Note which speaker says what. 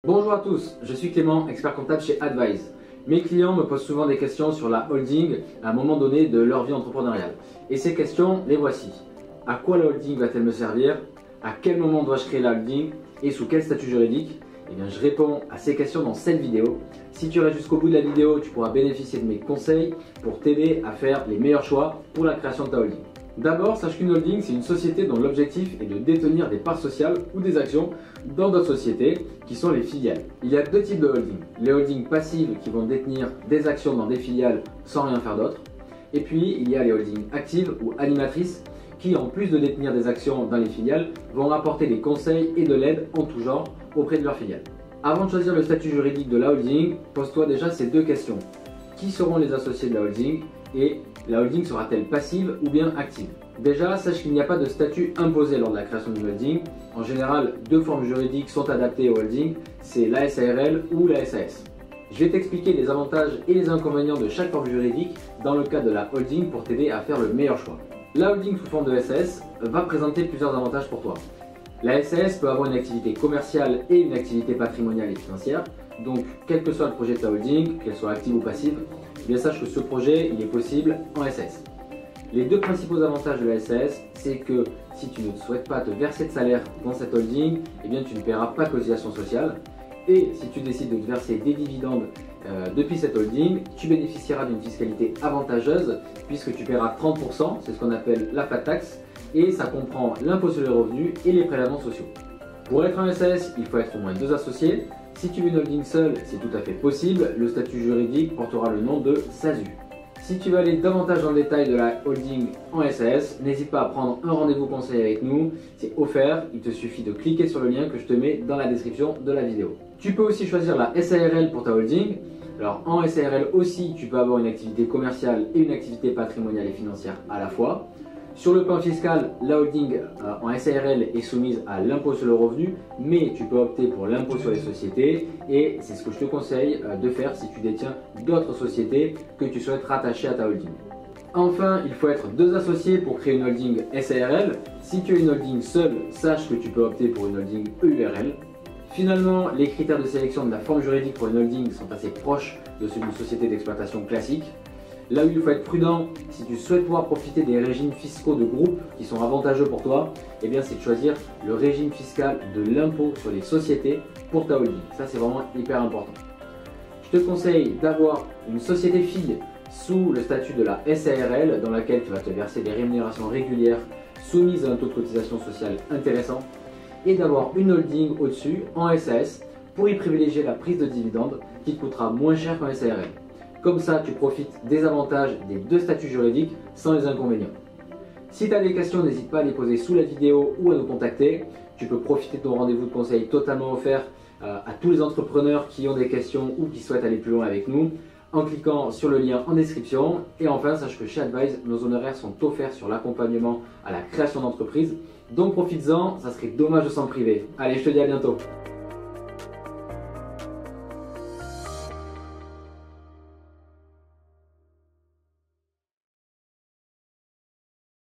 Speaker 1: Bonjour à tous, je suis Clément, expert comptable chez Advise. Mes clients me posent souvent des questions sur la holding à un moment donné de leur vie entrepreneuriale. Et ces questions, les voici. À quoi la holding va-t-elle me servir? À quel moment dois-je créer la holding? Et sous quel statut juridique? Eh bien, je réponds à ces questions dans cette vidéo. Si tu restes jusqu'au bout de la vidéo, tu pourras bénéficier de mes conseils pour t'aider à faire les meilleurs choix pour la création de ta holding. D'abord, sache qu'une holding, c'est une société dont l'objectif est de détenir des parts sociales ou des actions dans d'autres sociétés qui sont les filiales. Il y a deux types de holding. Les holdings passives qui vont détenir des actions dans des filiales sans rien faire d'autre. Et puis, il y a les holdings actives ou animatrices qui, en plus de détenir des actions dans les filiales, vont apporter des conseils et de l'aide en tout genre auprès de leurs filiales. Avant de choisir le statut juridique de la holding, pose-toi déjà ces deux questions. Qui seront les associés de la holding et la holding sera-t-elle passive ou bien active? Déjà, sache qu'il n'y a pas de statut imposé lors de la création d'une holding. En général, deux formes juridiques sont adaptées aux holdings, c'est la SARL ou la SAS. Je vais t'expliquer les avantages et les inconvénients de chaque forme juridique dans le cas de la holding pour t'aider à faire le meilleur choix. La holding sous forme de SAS va présenter plusieurs avantages pour toi. La SAS peut avoir une activité commerciale et une activité patrimoniale et financière. Donc, quel que soit le projet de ta holding, qu'elle soit active ou passive, bien sache que ce projet il est possible en SAS. Les deux principaux avantages de la SAS, c'est que si tu ne souhaites pas te verser de salaire dans cette holding, eh bien tu ne paieras pas de cotisation sociale. Et si tu décides de te verser des dividendes depuis cette holding, tu bénéficieras d'une fiscalité avantageuse puisque tu paieras 30%, c'est ce qu'on appelle la flat tax, et ça comprend l'impôt sur les revenus et les prélèvements sociaux. Pour être en SAS, il faut être au moins deux associés. Si tu veux une holding seule, c'est tout à fait possible. Le statut juridique portera le nom de SASU. Si tu veux aller davantage dans le détail de la holding en SAS, n'hésite pas à prendre un rendez-vous conseil avec nous. C'est offert, il te suffit de cliquer sur le lien que je te mets dans la description de la vidéo. Tu peux aussi choisir la SARL pour ta holding. Alors en SARL aussi, tu peux avoir une activité commerciale et une activité patrimoniale et financière à la fois. Sur le plan fiscal, la holding en SARL est soumise à l'impôt sur le revenu, mais tu peux opter pour l'impôt sur les sociétés et c'est ce que je te conseille de faire si tu détiens d'autres sociétés que tu souhaites rattacher à ta holding. Enfin, il faut être deux associés pour créer une holding SARL. Si tu as une holding seule, sache que tu peux opter pour une holding EURL. Finalement, les critères de sélection de la forme juridique pour une holding sont assez proches de ceux d'une société d'exploitation classique. Là où il faut être prudent, si tu souhaites pouvoir profiter des régimes fiscaux de groupe qui sont avantageux pour toi, eh bien c'est de choisir le régime fiscal de l'impôt sur les sociétés pour ta holding. Ça c'est vraiment hyper important. Je te conseille d'avoir une société fille sous le statut de la SARL dans laquelle tu vas te verser des rémunérations régulières soumises à un taux de cotisation sociale intéressant et d'avoir une holding au-dessus en SAS pour y privilégier la prise de dividendes qui te coûtera moins cher qu'en SARL. Comme ça, tu profites des avantages des deux statuts juridiques sans les inconvénients. Si tu as des questions, n'hésite pas à les poser sous la vidéo ou à nous contacter. Tu peux profiter de ton rendez-vous de conseil totalement offert à tous les entrepreneurs qui ont des questions ou qui souhaitent aller plus loin avec nous en cliquant sur le lien en description. Et enfin, sache que chez Advise, nos honoraires sont offerts sur l'accompagnement à la création d'entreprise. Donc profites-en, ça serait dommage de s'en priver. Allez, je te dis à bientôt.